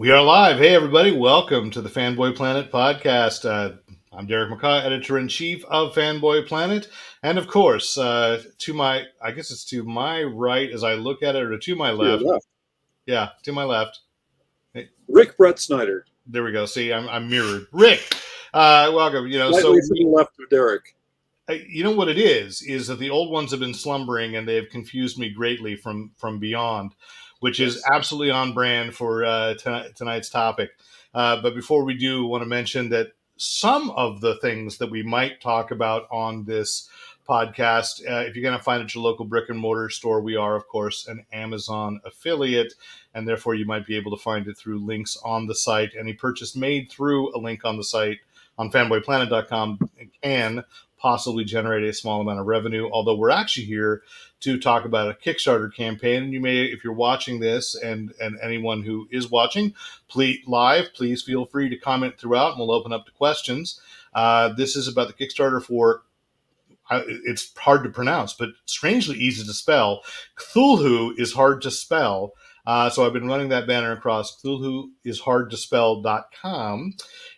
We are live. Hey, everybody. Welcome to the Fanboy Planet podcast. I'm Derek McCaw, editor-in-chief of Fanboy Planet. And of course, to my right as I look at it, or to my To your left. left. Yeah, to my left. Hey, Rick Brett Snyder. there we go. See, I'm mirrored. Rick, welcome. Slightly to the left of Derek. You know what it is that the old ones have been slumbering and they have confused me greatly from beyond, which is absolutely on brand for tonight's topic. But before we do, I want to mention that some of the things that we might talk about on this podcast, if you're going to find it at your local brick and mortar store, we are, of course, an Amazon affiliate, and therefore you might be able to find it through links on the site. Any purchase made through a link on the site on fanboyplanet.com can possibly generate a small amount of revenue, although we're actually here to talk about a Kickstarter campaign. And you may, if you're watching this, and anyone who is watching please feel free to comment throughout, and we'll open up to questions. This is about the Kickstarter for, it's hard to pronounce, but strangely easy to spell. Cthulhu is hard to spell. So I've been running that banner across Cthulhuishardtospell.com.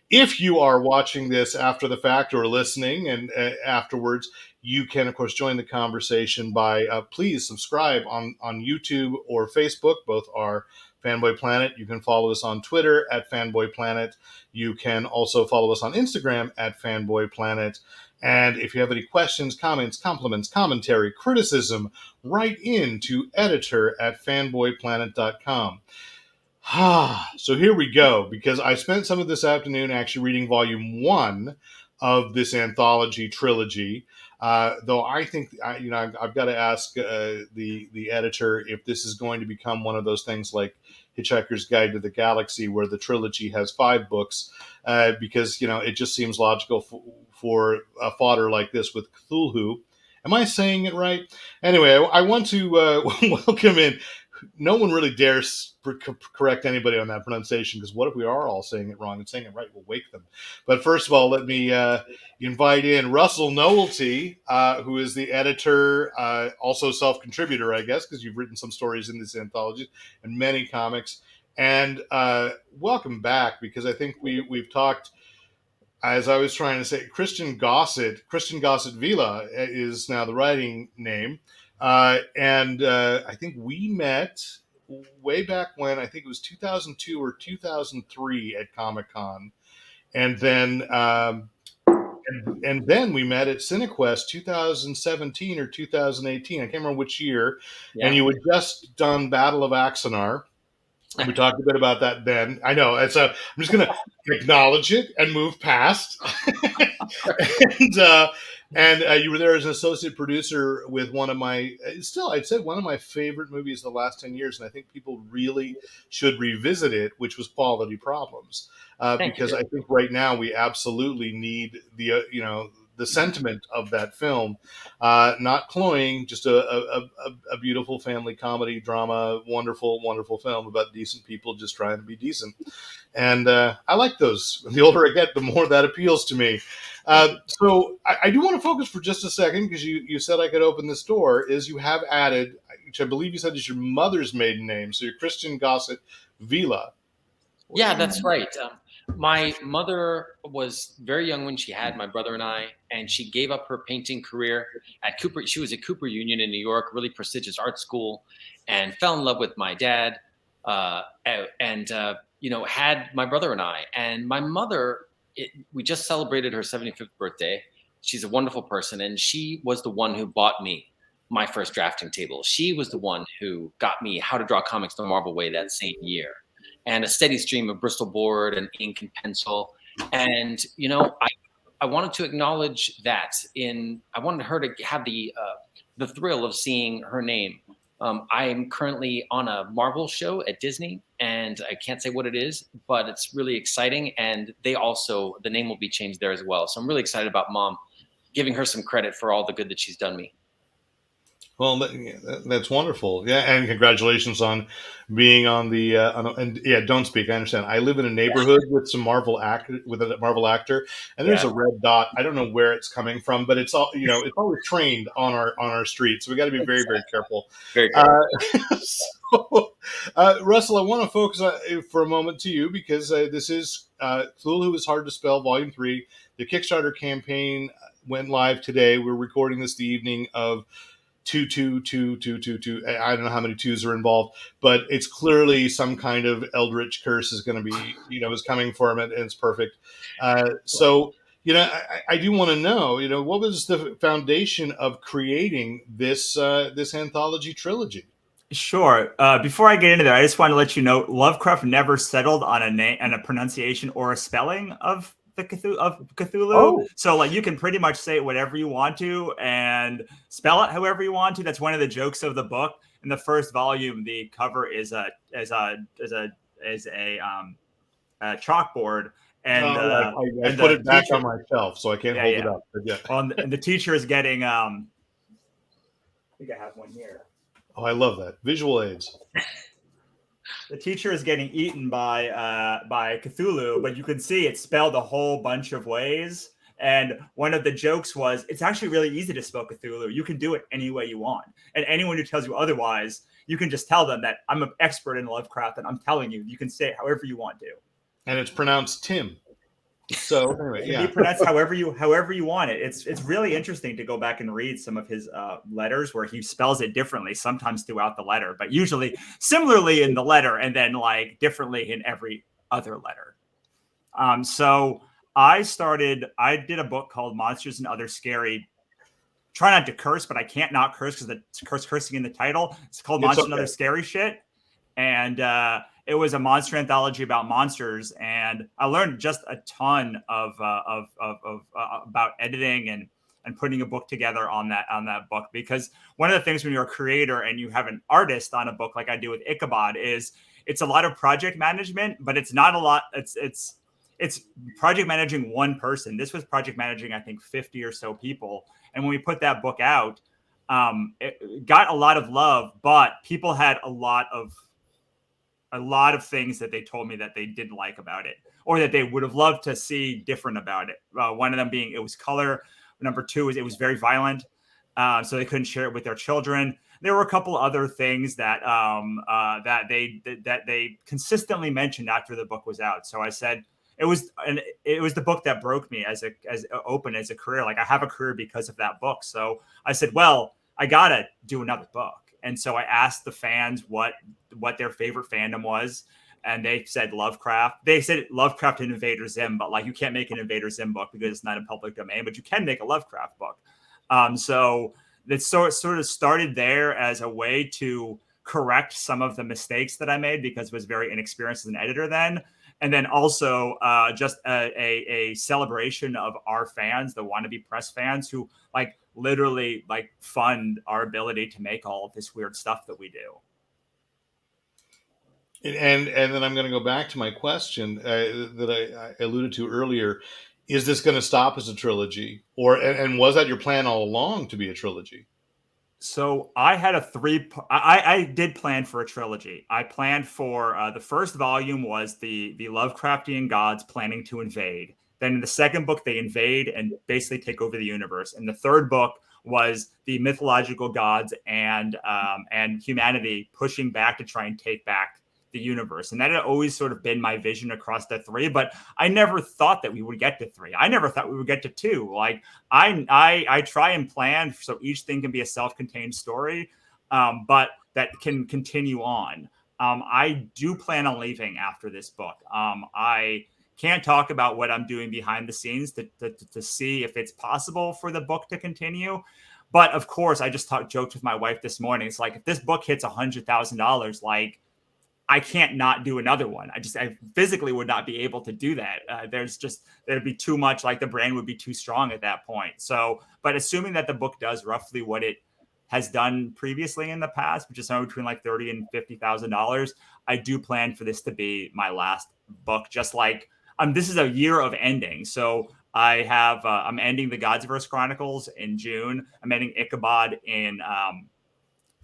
If you are watching this after the fact or listening and afterwards, you can, of course, join the conversation by please subscribe on YouTube or Facebook. Both are Fanboy Planet. You can follow us on Twitter at Fanboy Planet. You can also follow us on Instagram at Fanboy Planet. And if you have any questions, comments, compliments, commentary, criticism, write in to editor@fanboyplanet.com. So here we go, because I spent some of this afternoon actually reading volume 1 of this anthology trilogy. Though I think, I've got to ask the editor if this is going to become one of those things like Hitchhiker's Guide to the Galaxy, where the trilogy has 5 books, because, it just seems logical for a fodder like this with Cthulhu. Am I saying it right? Anyway, I want to welcome in. No one really dares correct anybody on that pronunciation, because what if we are all saying it wrong, and saying it right will wake them. But first of all, let me invite in Russell Nohelty, who is the editor, also self-contributor, I guess, because you've written some stories in this anthology and many comics. And welcome back, because I think we've talked, as I was trying to say, Christian Gossett Vila is now the writing name. And I think we met way back when, I think it was 2002 or 2003 at Comic-Con. And then then we met at CineQuest 2017 or 2018. I can't remember which year. Yeah. And you had just done Battle of Axanar. We talked a bit about that then. I know. And so I'm just going to acknowledge it and move past. And you were there as an associate producer with one of my, still, I'd say one of my favorite movies of the last 10 years. And I think people really should revisit it, which was Quality Problems. Because I think right now we absolutely need the sentiment of that film, not cloying, just a beautiful family comedy drama, wonderful, wonderful film about decent people just trying to be decent. And I like those. The older I get, the more that appeals to me. So I do want to focus for just a second, because you said I could open this door, is you have added, which I believe you said is your mother's maiden name. So you're Christian Gossett Vila. Yeah, that's right. My mother was very young when she had my brother and I, and she gave up her painting career at Cooper. She was at Cooper Union in New York, really prestigious art school, and fell in love with my dad, and had my brother and I. And my mother, we just celebrated her 75th birthday. She's a wonderful person, and she was the one who bought me my first drafting table. She was the one who got me How to Draw Comics the Marvel Way that same year, and a steady stream of Bristol board and ink and pencil. And, I wanted to acknowledge that I wanted her to have the thrill of seeing her name. I'm currently on a Marvel show at Disney, and I can't say what it is, but it's really exciting. And the name will be changed there as well. So I'm really excited about Mom, giving her some credit for all the good that she's done me. Well, that's wonderful. Yeah, and congratulations on being on the don't speak. I understand. I live in a neighborhood with a Marvel actor, and there's a red dot. I don't know where it's coming from, but it's all it's always trained on our street. So we got to be very, very careful. Very careful. Russell, I want to focus for a moment to you because this is Cthulhu Is Hard to Spell, Volume 3. The Kickstarter campaign went live today. We're recording this the evening of 22222. I don't know how many twos are involved, but it's clearly some kind of eldritch curse is going to be, is coming for him, and it's perfect. So, I do want to know, what was the foundation of creating this anthology trilogy? Sure. Before I get into that, I just want to let you know Lovecraft never settled on a name and a pronunciation or a spelling of the Cthulhu. Oh. So like you can pretty much say whatever you want to and spell it however you want to. That's one of the jokes of the book. In the first volume, the cover is a chalkboard. And I put it back on my shelf, so I can't hold it up. But yeah. Well, and the teacher is getting. I think I have one here. Oh, I love that. Visual aids. The teacher is getting eaten by Cthulhu, but you can see it's spelled a whole bunch of ways. And one of the jokes was, it's actually really easy to spell Cthulhu. You can do it any way you want. And anyone who tells you otherwise, you can just tell them that I'm an expert in Lovecraft, and I'm telling you, you can say it however you want to. And it's pronounced Tim. So anyway, yeah. He pronounced however you want it. It's really interesting to go back and read some of his letters where he spells it differently, sometimes throughout the letter, but usually similarly in the letter and then like differently in every other letter. So I did a book called Monsters and Other Scary. Try not to curse, but I can't not curse because it's cursing in the title. It's called Monsters and Other Scary Shit. And it was a monster anthology about monsters, and I learned just a ton of about editing and putting a book together on that book. Because one of the things when you're a creator and you have an artist on a book like I do with Ichabod is it's a lot of project management, but it's not a lot. It's project managing one person. This was project managing, I think, 50 or so people. And when we put that book out, it got a lot of love, but people had a lot of things that they told me that they didn't like about it, or that they would have loved to see different about it. One of them being it was color. Number two is it was very violent, so they couldn't share it with their children. There were a couple other things that they consistently mentioned after the book was out. So I said it was the book that broke me as open as a career. Like I have a career because of that book. So I said, well, I gotta do another book. And so I asked the fans what their favorite fandom was, and they said Lovecraft. They said Lovecraft and Invader Zim, but like you can't make an Invader Zim book because it's not a public domain, but you can make a Lovecraft book. So it sort of started there as a way to correct some of the mistakes that I made because I was very inexperienced as an editor then. And then also just a celebration of our fans, the wannabe press fans who like literally like fund our ability to make all of this weird stuff that we do. And then I'm going to go back to my question that I alluded to earlier. Is this going to stop as a trilogy, and was that your plan all along to be a trilogy? So I had I did plan for a trilogy. I planned for the first volume was the Lovecraftian gods planning to invade. Then in the second book, they invade and basically take over the universe. And the third book was the mythological gods and humanity pushing back to try and take back the universe. And that had always sort of been my vision across the three, but I never thought that we would get to three. I never thought we would get to two. Like I try and plan so each thing can be a self-contained story, but that can continue on. I do plan on leaving after this book. I can't talk about what I'm doing behind the scenes to see if it's possible for the book to continue. But of course, I just joked with my wife this morning. It's like, if this book hits $100,000, like I can't not do another one. I physically would not be able to do that. There'd be too much, like the brand would be too strong at that point. So, but assuming that the book does roughly what it has done previously in the past, which is somewhere between like $30,000 and $50,000, I do plan for this to be my last book. Just like this is a year of ending. So I have I'm ending the Godsverse Chronicles in June. I'm ending Ichabod in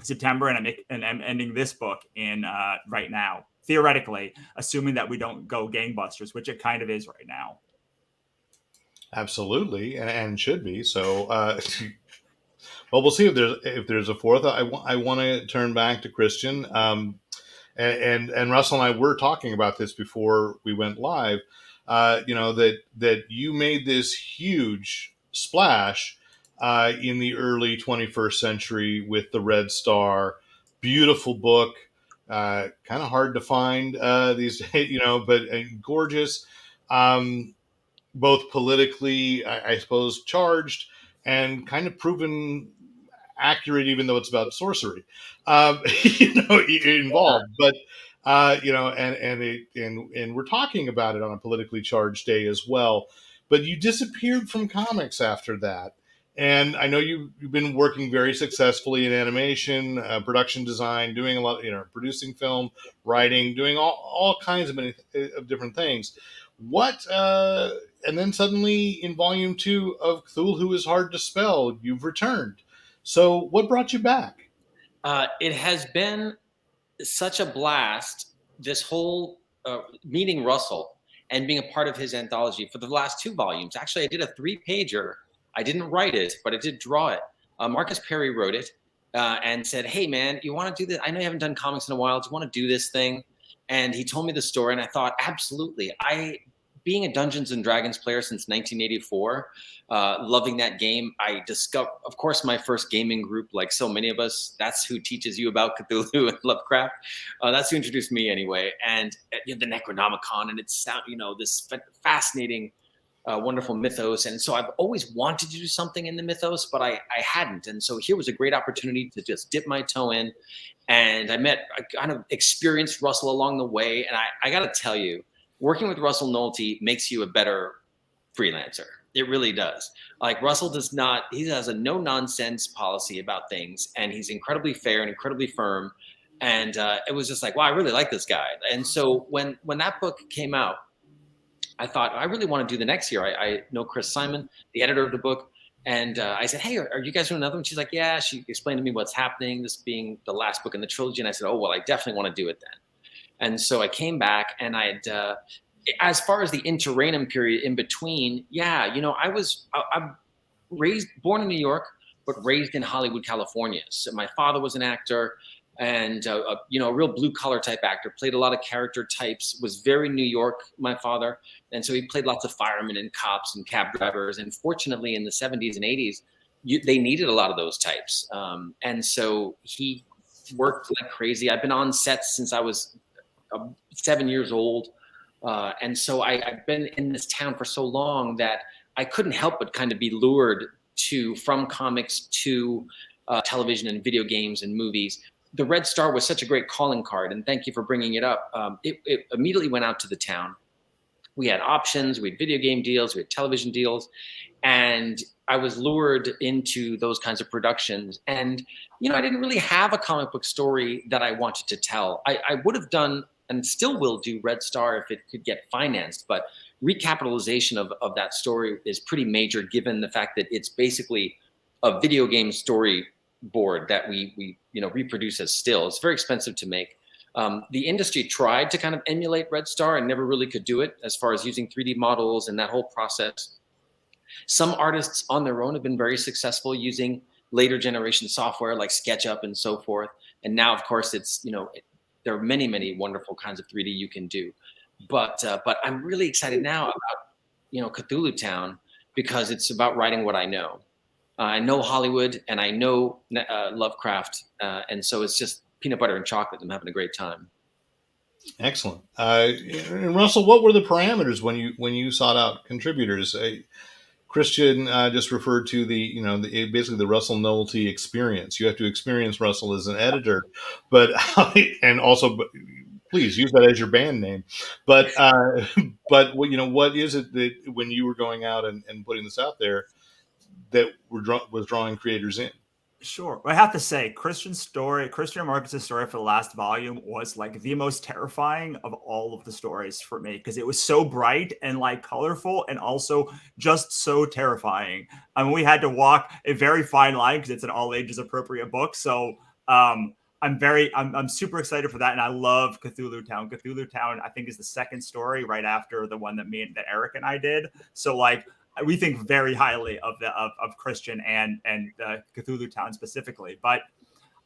September, and I'm ending this book in right now, theoretically, assuming that we don't go gangbusters, which it kind of is right now. Absolutely, and should be. So, well, we'll see if there's a fourth. I want to turn back to Christian. and Russell and I were talking about this before we went live. That you made this huge splash in the early 21st century with the Red Star. Beautiful book, kind of hard to find these days, but gorgeous. Both politically, I suppose, charged and kind of proven accurate, even though it's about sorcery, involved. But and we're talking about it on a politically charged day as well. But you disappeared from comics after that, and I know you've been working very successfully in animation, production design, doing a lot, producing film, writing, doing all kinds of different things. What and then suddenly in volume 2 of Cthulhu Is Hard to Spell, you've returned. So what brought you back? It has been such a blast, this whole meeting Russell and being a part of his anthology for the last 2 volumes. Actually, I did a 3-pager. I didn't write it, but I did draw it. Marcus Perry wrote it and said, "Hey, man, you want to do this? I know you haven't done comics in a while. Do you want to do this thing?" And he told me the story, and I thought, absolutely. Being a Dungeons and Dragons player since 1984, loving that game, I discovered, of course, my first gaming group, like so many of us, that's who teaches you about Cthulhu and Lovecraft. That's who introduced me anyway. And the Necronomicon, and it's this fascinating, wonderful mythos. And so I've always wanted to do something in the mythos, but I hadn't. And so here was a great opportunity to just dip my toe in. And I kind of experienced Russell along the way. And I got to tell you, working with Russell Nohelty makes you a better freelancer. It really does. Like, Russell he has a no nonsense policy about things, and he's incredibly fair and incredibly firm. And it was just like, wow, I really like this guy. And so when that book came out, I thought, I really want to do the next year. I know Chris Simon, the editor of the book. And I said, hey, are you guys doing another one? She's like, yeah. She explained to me what's happening, this being the last book in the trilogy. And I said, oh, well, I definitely want to do it then. And so I came back, and as far as the interregnum period in between, I'm born in New York, but raised in Hollywood, California. So my father was an actor, and a real blue collar type actor, played a lot of character types, was very New York, my father. And so he played lots of firemen and cops and cab drivers. And fortunately, in the 70s and 80s, they needed a lot of those types. And so he worked like crazy. I've been on sets since I was 7 years old. And so I've been in this town for so long that I couldn't help but kind of be lured from comics to television and video games and movies. The Red Star was such a great calling card, and thank you for bringing it up. It immediately went out to the town. We had options, we had video game deals, we had television deals, and I was lured into those kinds of productions. And, I didn't really have a comic book story that I wanted to tell. I would have done, and still will do, Red Star if it could get financed, but recapitalization of that story is pretty major, given the fact that it's basically a video game storyboard that we reproduce as still. It's very expensive to make. The industry tried to kind of emulate Red Star and never really could do it, as far as using 3D models and that whole process. Some artists on their own have been very successful using later generation software like SketchUp and so forth. And now, of course, it's, there are many, many wonderful kinds of 3D you can do. But I'm really excited now about, Cthulhutown, because it's about writing what I know. I know Hollywood, and I know Lovecraft. And so it's just peanut butter and chocolate. I'm having a great time. Excellent. And Russell, what were the parameters when you sought out contributors? Christian just referred to basically the Russell Nohelty experience. You have to experience Russell as an editor, but and also please use that as your band name. But what is it that when you were going out and putting this out there that was drawing creators in? Sure. I have to say, Christian and Marcus's story for the last volume was like the most terrifying of all of the stories for me, because it was so bright and like colorful and also just so terrifying. I mean, we had to walk a very fine line because it's an all ages appropriate book. So I'm super excited for that. And I love Cthulhutown. Cthulhutown, I think, is the second story right after the one that Eric and I did. So like, we think very highly of Christian and Cthulhutown specifically. But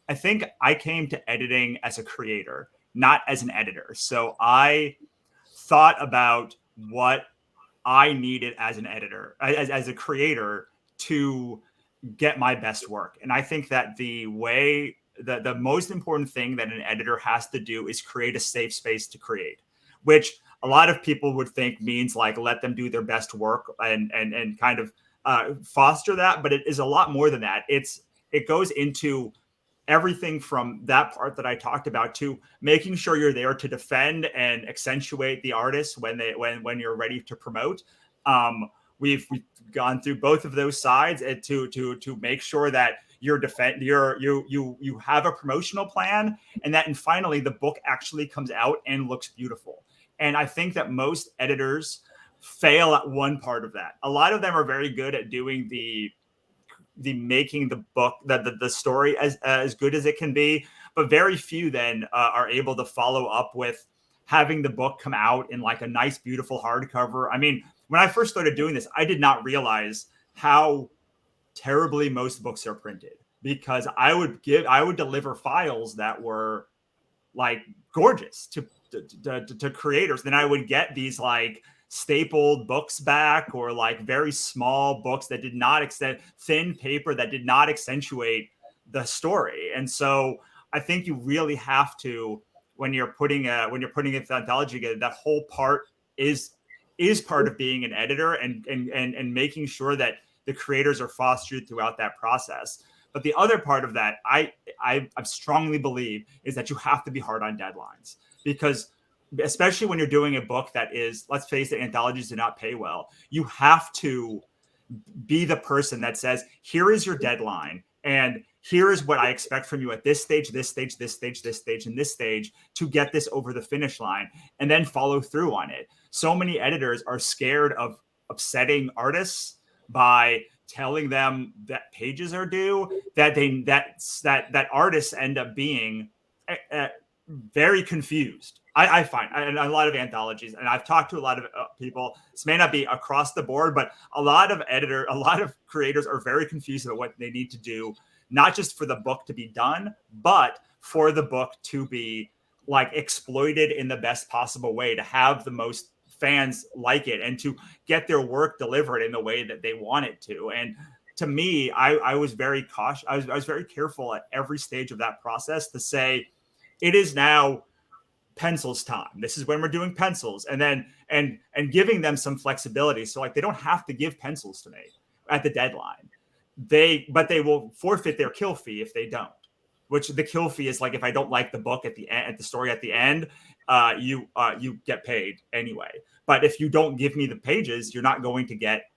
I think I came to editing as a creator, not as an editor. So I thought about what I needed as an editor, as a creator, to get my best work. And I think that the most important thing that an editor has to do is create a safe space to create, which a lot of people would think means like let them do their best work and kind of foster that. But it is a lot more than that. It goes into everything from that part that I talked about to making sure you're there to defend and accentuate the artists when you're ready to promote. We've gone through both of those sides and to make sure that you have a promotional plan, and finally the book actually comes out and looks beautiful. And I think that most editors fail at one part of that. A lot of them are very good at doing the making the book, the story as good as it can be, but very few then are able to follow up with having the book come out in like a nice, beautiful hardcover. I mean, when I first started doing this, I did not realize how terribly most books are printed, because I would deliver files that were like gorgeous to creators. Then I would get these like stapled books back, or like very small books that did not extend, thin paper that did not accentuate the story. And so I think you really have to, when you're putting it the anthology together, that whole part is part of being an editor, and making sure that the creators are fostered throughout that process. But the other part of that, I strongly believe, is that you have to be hard on deadlines, because especially when you're doing a book that is, let's face it, anthologies do not pay well. You have to be the person that says, here is your deadline, and here is what I expect from you at this stage, this stage, this stage, this stage, and this stage, to get this over the finish line, and then follow through on it. So many editors are scared of upsetting artists by telling them that pages are due, that artists end up being very confused. I find in a lot of anthologies, and I've talked to a lot of people, this may not be across the board, but a lot of creators are very confused about what they need to do, not just for the book to be done, but for the book to be like exploited in the best possible way, to have the most fans like it, and to get their work delivered in the way that they want it to. And to me, I was very cautious. I was very careful at every stage of that process to say, it is now pencils time. This is when we're doing pencils, and then and giving them some flexibility. So like, they don't have to give pencils to me at the deadline. But they will forfeit their kill fee if they don't. Which the kill fee is like, if I don't like the book at the end, at the story at the end, you get paid anyway. But if you don't give me the pages, you're not going to get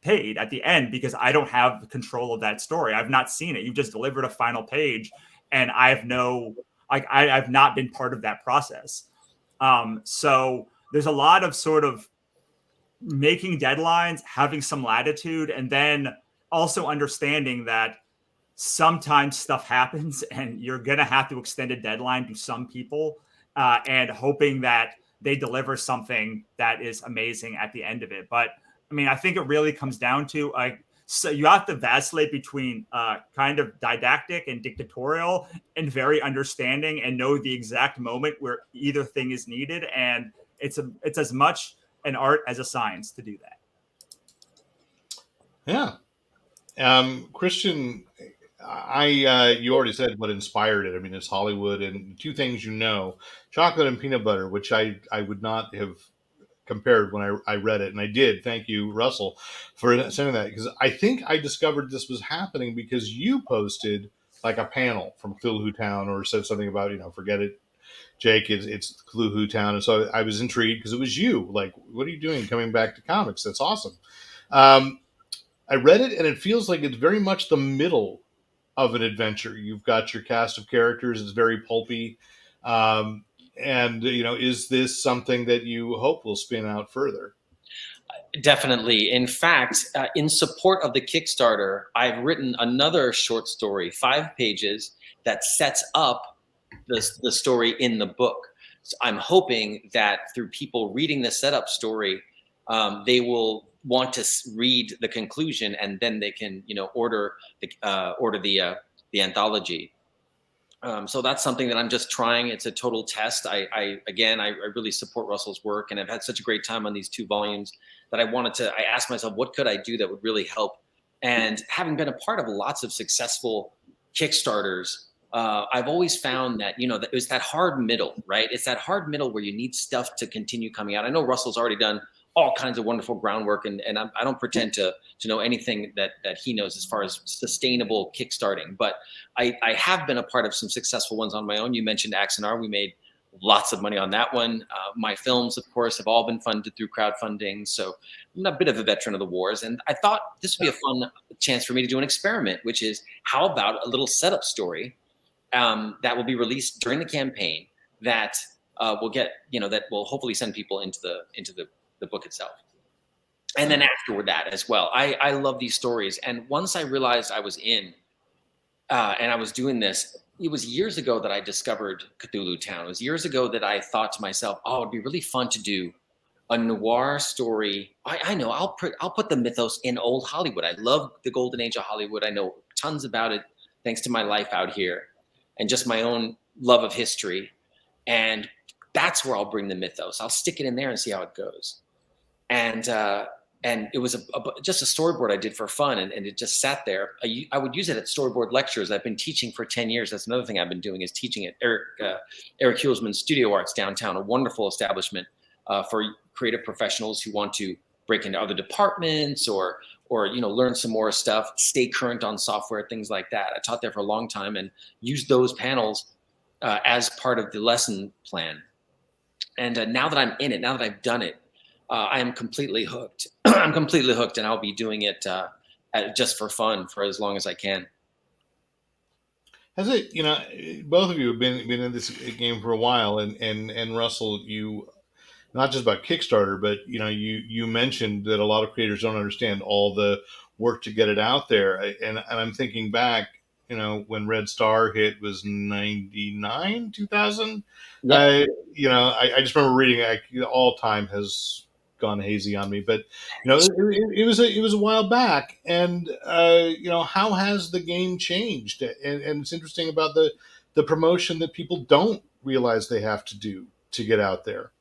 paid at the end, because I don't have control of that story. I've not seen it. You just delivered a final page, and I've not been part of that process. So there's a lot of sort of making deadlines, having some latitude, and then also understanding that sometimes stuff happens and you're going to have to extend a deadline to some people, and hoping that they deliver something that is amazing at the end of it. But I mean, I think it really comes down to so you have to vacillate between kind of didactic and dictatorial, and very understanding, and know the exact moment where either thing is needed. And it's as much an art as a science to do that. Yeah. Christian, you already said what inspired it. I mean, it's Hollywood, and two things, chocolate and peanut butter, which I would not have compared when I read it. And I did. Thank you, Russell, for sending that, because I think I discovered this was happening because you posted like a panel from Cthulhutown, or said something about, forget it, Jake, it's Cthulhutown. And so I was intrigued because it was you. Like, what are you doing coming back to comics? That's awesome. I read it, and it feels like it's very much the middle of an adventure. You've got your cast of characters. It's very pulpy. And, is this something that you hope will spin out further? Definitely. In fact, in support of the Kickstarter, I've written another short story, 5 pages, that sets up the story in the book. So I'm hoping that through people reading the setup story, they will want to read the conclusion, and then they can, order the anthology. So that's something that I'm just trying. It's a total test. I really support Russell's work, and I've had such a great time on these 2 volumes that I asked myself, what could I do that would really help? And having been a part of lots of successful Kickstarters, I've always found that, that it was that hard middle, right? It's that hard middle where you need stuff to continue coming out. I know Russell's already done all kinds of wonderful groundwork, and I don't pretend to know anything that he knows as far as sustainable kickstarting. But I have been a part of some successful ones on my own. You mentioned Axonar. We made lots of money on that one. My films, of course, have all been funded through crowdfunding. So I'm a bit of a veteran of the wars. And I thought this would be a fun chance for me to do an experiment, which is how about a little setup story that will be released during the campaign that will get, that will hopefully send people into the book itself. And then afterward that as well. I love these stories. And once I realized I was in and I was doing this, it was years ago that I discovered Cthulhutown. It was years ago that I thought to myself, oh, it'd be really fun to do a noir story. I know I'll put the mythos in old Hollywood. I love the golden age of Hollywood. I know tons about it thanks to my life out here and just my own love of history. And that's where I'll bring the mythos. I'll stick it in there and see how it goes. And it was just a storyboard I did for fun, and it just sat there. I would use it at storyboard lectures. I've been teaching for 10 years. That's another thing I've been doing, is teaching at Eric Hulsman's Studio Arts downtown, a wonderful establishment for creative professionals who want to break into other departments or learn some more stuff, stay current on software, things like that. I taught there for a long time and used those panels as part of the lesson plan. And now that I'm in it, now that I've done it, I am completely hooked. I'm completely hooked, and I'll be doing it just for fun for as long as I can. Has it, both of you have been in this game for a while, and Russell, you, not just about Kickstarter, but you mentioned that a lot of creators don't understand all the work to get it out there, and I'm thinking back, when Red Star hit was 99, 2000. Yeah. I just remember reading. All time has gone hazy on me, but it was a while back, and how has the game changed? And it's interesting about the promotion that people don't realize they have to do to get out there.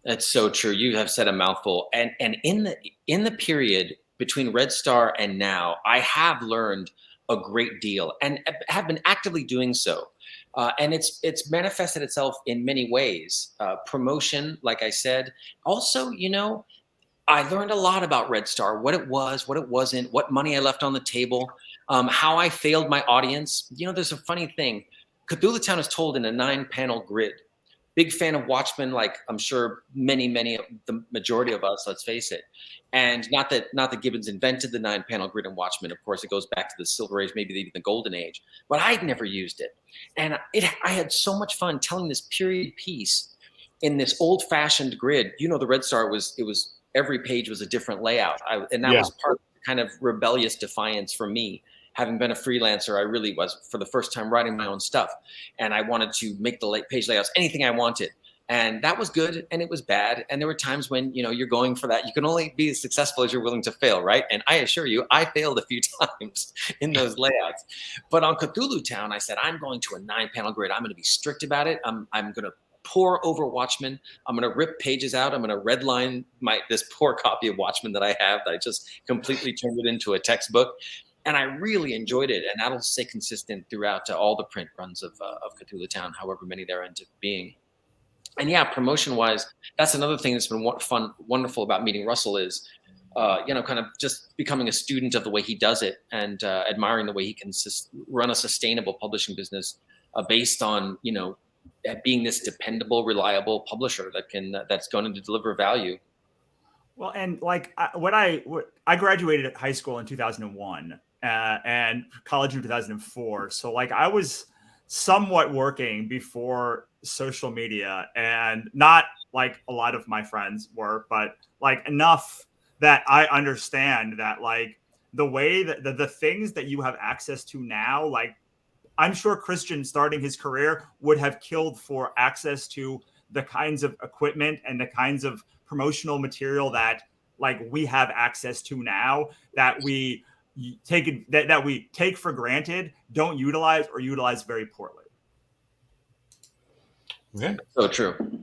That's so true. You have said a mouthful. And in the period between Red Star and now, I have learned a great deal and have been actively doing so. And it's manifested itself in many ways. Promotion, like I said. Also, I learned a lot about Red Star, what it was, what it wasn't, what money I left on the table, how I failed my audience. There's a funny thing. Cthulhutown is told in a 9-panel grid. Big fan of Watchmen, like I'm sure many of the majority of us, let's face it. And not that Gibbons invented the 9-panel grid in Watchmen. Of course, it goes back to the Silver Age, maybe even the Golden Age. But I'd never used it. And I had so much fun telling this period piece in this old-fashioned grid. The Red Star it was every page was a different layout. And that was part of the kind of rebellious defiance for me. Having been a freelancer, I really was, for the first time, writing my own stuff. And I wanted to make the page layouts anything I wanted. And that was good, and it was bad. And there were times when, you're going for that. You can only be as successful as you're willing to fail, right? And I assure you, I failed a few times in those layouts. But on Cthulhutown, I said, I'm going to a 9-panel grid. I'm going to be strict about it. I'm going to pour over Watchmen. I'm going to rip pages out. I'm going to redline this poor copy of Watchmen that I have that I just completely turned it into a textbook. And I really enjoyed it, and that'll stay consistent throughout all the print runs of Cthulhutown, however many there end up being. And yeah, promotion-wise, that's another thing that's been wonderful about meeting Russell is, kind of just becoming a student of the way he does it and admiring the way he can run a sustainable publishing business based on, being this dependable, reliable publisher that's going to deliver value. Well, and like I graduated high school in 2001 and college in 2004. So like I was somewhat working before social media, and not like a lot of my friends were, but like enough that I understand that like the way that the things that you have access to now, like I'm sure Christian starting his career would have killed for access to the kinds of equipment and the kinds of promotional material that like we have access to now, that we take for granted, don't utilize, or utilize very poorly. Okay. So true.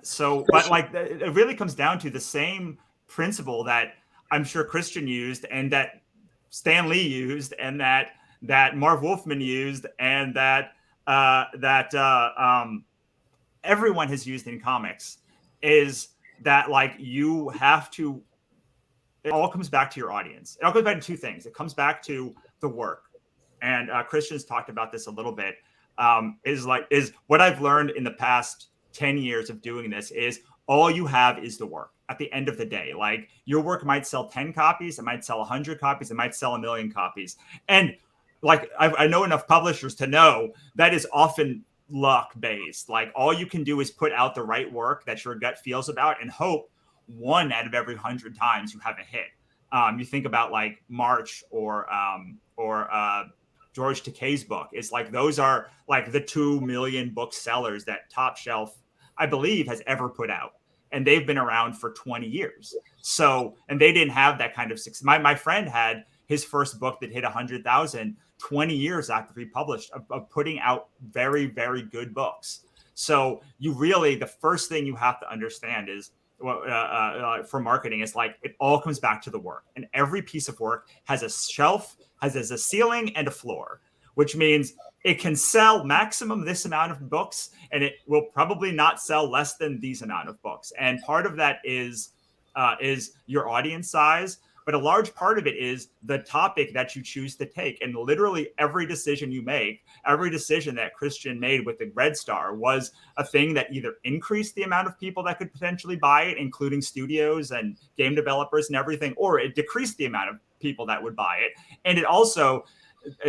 So, but like it really comes down to the same principle that I'm sure Christian used, and that Stan Lee used, and that Marv Wolfman used, and that everyone has used in comics, is that like you have to. It all comes back to your audience. It all comes back to two things. It comes back to the work, and Christian's talked about this a little bit. Is what I've learned in the past 10 years of doing this is all you have is the work at the end of the day. Like your work might sell 10 copies, it might sell 100 copies, it might sell 1,000,000 copies. And like I know enough publishers to know that is often luck based. Like all you can do is put out the right work that your gut feels about and hope one out of every 100 times you have a hit. You think about like March or George Takei's book. It's like those are like the 2 million book sellers that Top Shelf, I believe, has ever put out. And they've been around for 20 years. So, and they didn't have that kind of success. My friend had his first book that hit 100,000 20 years after he published, of putting out very, very good books. So you really, the first thing you have to understand is for marketing is like it all comes back to the work, and every piece of work has a shelf, has a ceiling and a floor, which means it can sell maximum this amount of books, and it will probably not sell less than these amount of books. And part of that is your audience size, but a large part of it is the topic that you choose to take. And literally every decision you make, every decision that Christian made with the Red Star was a thing that either increased the amount of people that could potentially buy it, including studios and game developers and everything, or it decreased the amount of people that would buy it. And it also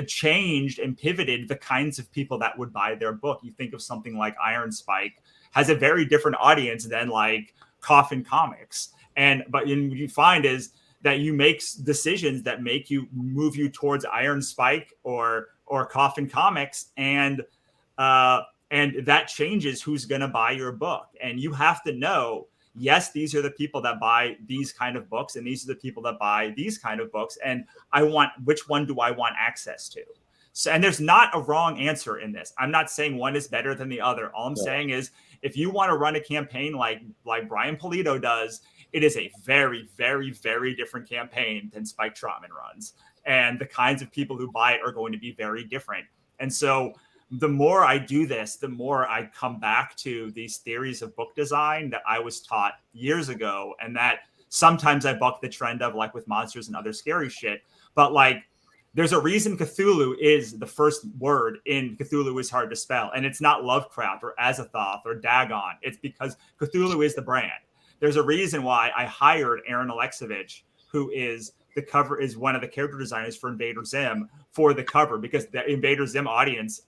changed and pivoted the kinds of people that would buy their book. You think of something like Iron Spike has a very different audience than like Coffin Comics. But you find is that you make decisions that make you move you towards Iron Spike or Coffin Comics, and that changes who's going to buy your book. And you have to know, yes, these are the people that buy these kind of books, and these are the people that buy these kind of books. And which one do I want access to? So, and there's not a wrong answer in this. I'm not saying one is better than the other. All I'm saying is, if you want to run a campaign like Brian Polito does, it is a very, very, very different campaign than Spike Trotman runs. And the kinds of people who buy it are going to be very different. And so the more I do this, the more I come back to these theories of book design that I was taught years ago, and that sometimes I buck the trend of, like with monsters and other scary shit. But like, there's a reason Cthulhu is the first word in Cthulhu Is Hard to Spell. And it's not Lovecraft or Azathoth or Dagon. It's because Cthulhu is the brand. There's a reason why I hired Aaron Alexovich, who is one of the character designers for Invader Zim, for the cover, because the Invader Zim audience,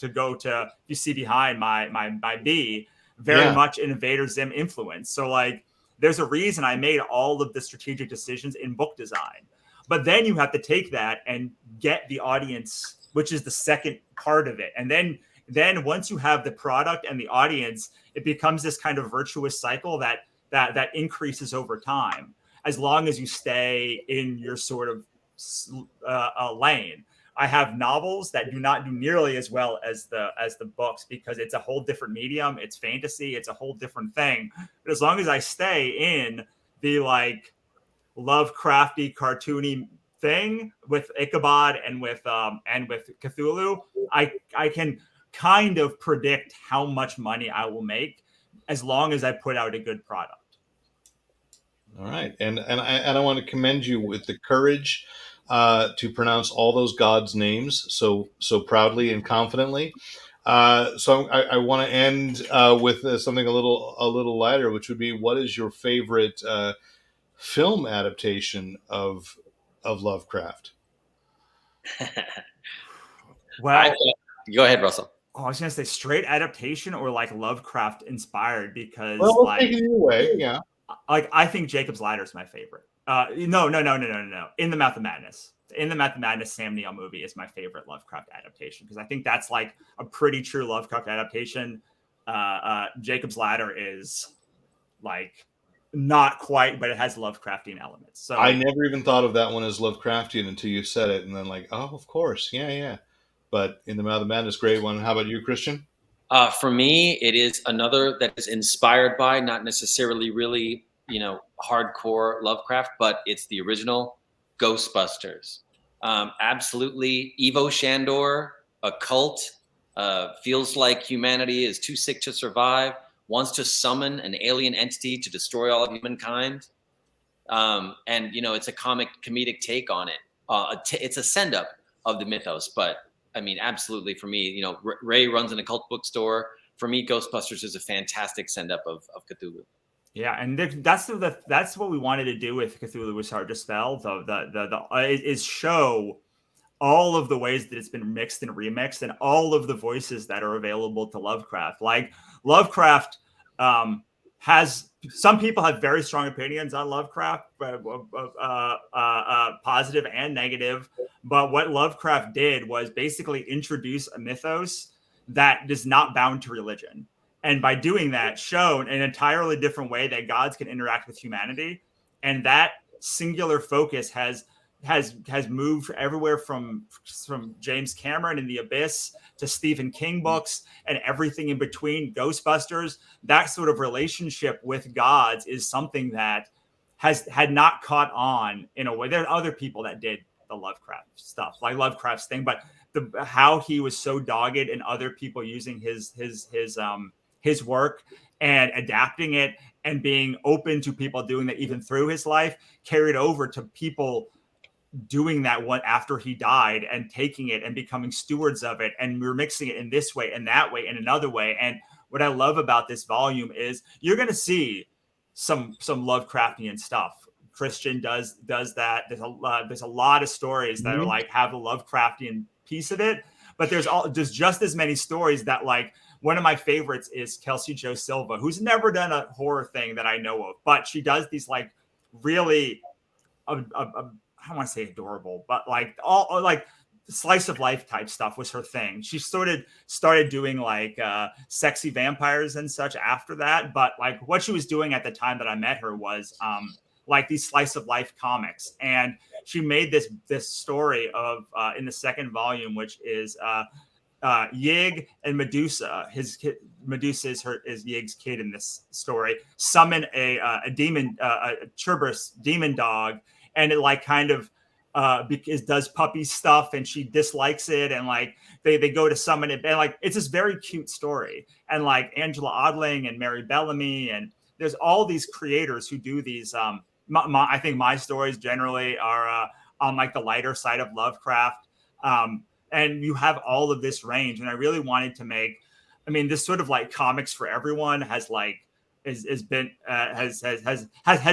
you see behind my B, very much an Invader Zim influence. So like, there's a reason I made all of the strategic decisions in book design. But then you have to take that and get the audience, which is the second part of it. And then once you have the product and the audience, it becomes this kind of virtuous cycle that increases over time, as long as you stay in your sort of lane. I have novels that do not do nearly as well as the books, because it's a whole different medium. It's fantasy. It's a whole different thing. But as long as I stay in the like Lovecrafty, cartoony thing with Ichabod and with Cthulhu, I can kind of predict how much money I will make, as long as I put out a good product. All right, and I want to commend you with the courage to pronounce all those gods' names so proudly and confidently. So I want to end with something a little lighter, which would be, what is your favorite film adaptation of Lovecraft? Well, go ahead, Russell. I was gonna say straight adaptation or like Lovecraft inspired, because Well, like, take it either way, yeah. Like, I think Jacob's Ladder is my favorite. No. In the Mouth of Madness. In the Mouth of Madness, Sam Neill movie is my favorite Lovecraft adaptation, because I think that's like a pretty true Lovecraft adaptation. Jacob's Ladder is like not quite, but it has Lovecraftian elements. So I never even thought of that one as Lovecraftian until you said it, and then like, oh, of course, yeah. But In the Mouth of Madness, great one. How about you, Christian? For me, it is another that is inspired by, not necessarily really, hardcore Lovecraft, but it's the original Ghostbusters. Absolutely, Evo Shandor, a cult, feels like humanity is too sick to survive, wants to summon an alien entity to destroy all of humankind. And it's a comedic take on it. It's a send up of the mythos, but I mean, absolutely for me, Ray runs an occult bookstore. For me, Ghostbusters is a fantastic send up of Cthulhu. Yeah, and that's what we wanted to do with Cthulhu Is Hard to Spell. Is show all of the ways that it's been mixed and remixed, and all of the voices that are available to Lovecraft. Like Lovecraft has, some people have very strong opinions on Lovecraft, positive and negative. But what Lovecraft did was basically introduce a mythos that is not bound to religion. And by doing that, shown an entirely different way that gods can interact with humanity. And that singular focus has moved everywhere from James Cameron in The Abyss to Stephen King books and everything in between, Ghostbusters. That sort of relationship with gods is something that had not caught on in a way. There are other people that did the Lovecraft stuff, like Lovecraft's thing, but how he was so dogged and other people using his work and adapting it and being open to people doing that even through his life carried over to people doing that one after he died and taking it and becoming stewards of it, and we're mixing it in this way and that way and another way. And what I love about this volume is you're going to see some Lovecraftian stuff. Christian does that. There's a lot of stories that are like have a Lovecraftian piece of it, but there's just as many stories that, like, one of my favorites is Kelsey Jo Silva, who's never done a horror thing that I know of, but she does these like really I don't want to say adorable, but like all like slice of life type stuff was her thing. She started doing like sexy vampires and such after that. But like what she was doing at the time that I met her was like these slice of life comics. And she made this story of in the second volume, which is Yig and Medusa. Medusa is Yig's kid in this story. Summon a demon, a Cerberus demon dog, and it like kind of does puppy stuff, and she dislikes it, and like they go to summon it, and like it's this very cute story. And like Angela Odling and Mary Bellamy, and there's all these creators who do these. I think my stories generally are on like the lighter side of Lovecraft. And you have all of this range, and I really wanted to make, I mean, this sort of like comics for everyone has like has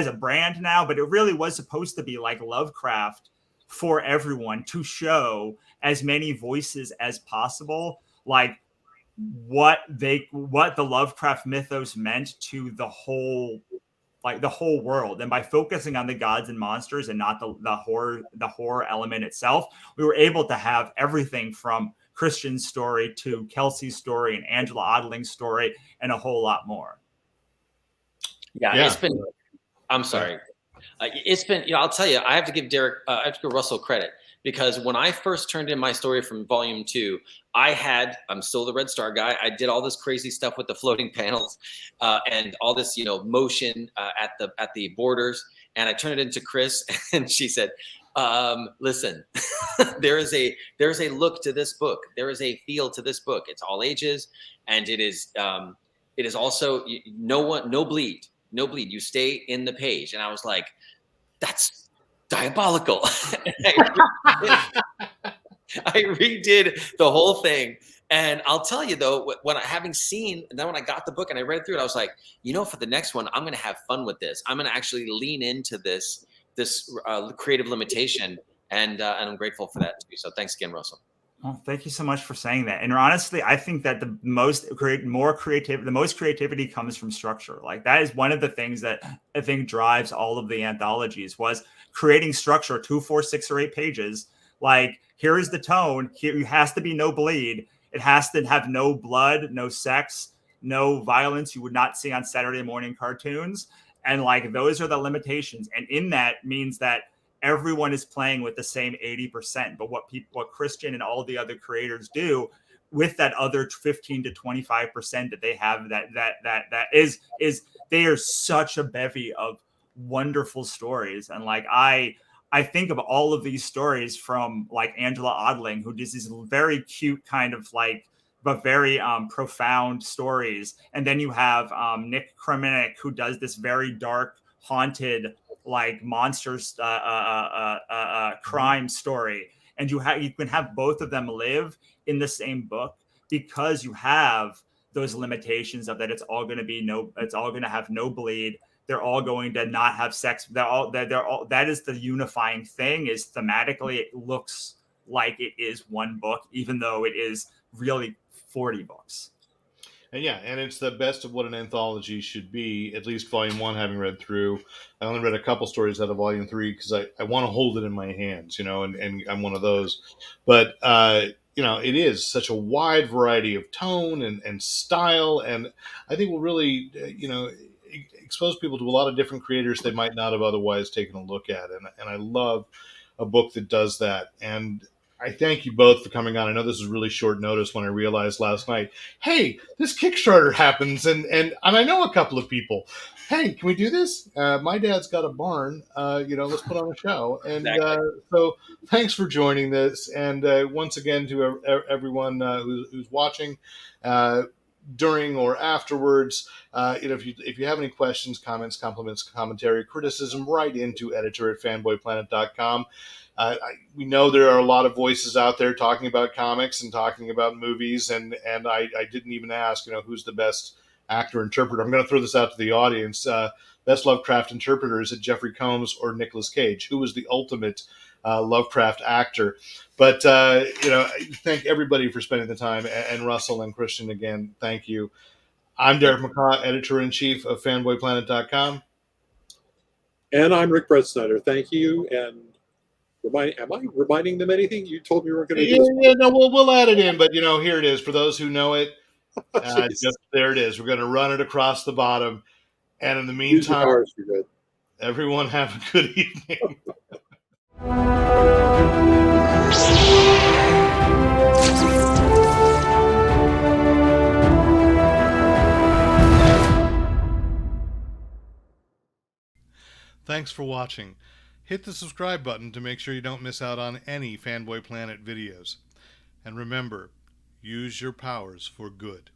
a brand now, but it really was supposed to be like Lovecraft for everyone, to show as many voices as possible, like what the Lovecraft mythos meant to the whole world. And by focusing on the gods and monsters and not the horror element itself, we were able to have everything from Christian's story to Kelsey's story and Angela Odling's story and a whole lot more. Yeah. It's been, I'm sorry. It's been, I'll tell you, I have to give Russell credit, because when I first turned in my story from volume 2, I'm still the Red Star guy. I did all this crazy stuff with the floating panels and all this, motion at the borders. And I turned it into Chris, and she said, listen, there's a look to this book. There is a feel to this book. It's all ages. And it is also no bleed. You stay in the page. And I was like, that's diabolical. I redid the whole thing. And I'll tell you though, when I got the book and I read through it, I was like, for the next one, I'm going to have fun with this. I'm going to actually lean into this creative limitation. And I'm grateful for that too. So thanks again, Russell. Well, thank you so much for saying that. And honestly, I think that the most creativity comes from structure. Like that is one of the things that I think drives all of the anthologies, was creating structure, 2, 4, 6, or 8 pages. Like, here is the tone. Here has to be no bleed. It has to have no blood, no sex, no violence you would not see on Saturday morning cartoons. And like, those are the limitations. And in that means that everyone is playing with the same 80%. But what Christian and all the other creators do with that other 15 to 25% that they have, that is they are such a bevy of wonderful stories. And like I think of all of these stories from like Angela Odling, who does these very cute kind of like, but very profound stories. And then you have Nick Kremenick, who does this very dark, haunted, like monsters crime story. And you can have both of them live in the same book, because you have those limitations of that it's all going to have no bleed. They're all going to not have sex. That is the unifying thing, is thematically it looks like it is one book, even though it is really 40 books. And yeah, and it's the best of what an anthology should be, at least volume 1, having read through. I only read a couple stories out of volume 3 because I want to hold it in my hands, and I'm one of those. But, it is such a wide variety of tone and style, and I think will really, expose people to a lot of different creators they might not have otherwise taken a look at. And I love a book that does that. And I thank you both for coming on. I know this is really short notice when I realized last night, hey, this Kickstarter happens, and I know a couple of people. Hey, can we do this? My dad's got a barn. Let's put on a show. And Exactly. so thanks for joining this. And once again, to everyone who's watching, during or afterwards, if you have any questions, comments, compliments, commentary, criticism, write into editor@fanboyplanet.com. We know there are a lot of voices out there talking about comics and talking about movies, and I didn't even ask, who's the best actor interpreter. I'm going to throw this out to the audience. Best Lovecraft interpreter, is it Jeffrey Combs or Nicolas Cage? Who was the ultimate Lovecraft actor? But thank everybody for spending the time, and Russell and Christian again, thank you. I'm Derek McCaw, editor-in-chief of fanboyplanet.com. And I'm Ric Brett Snyder. Thank you. And am I reminding them anything? You told me we were going to do this. Yeah, no, we'll add it in, but here it is. For those who know it, Jeez. there it is. We're going to run it across the bottom. And in the Use your meantime, powers for good. everyone have a good evening. Thanks for watching. Hit the subscribe button to make sure you don't miss out on any Fanboy Planet videos. And remember, use your powers for good.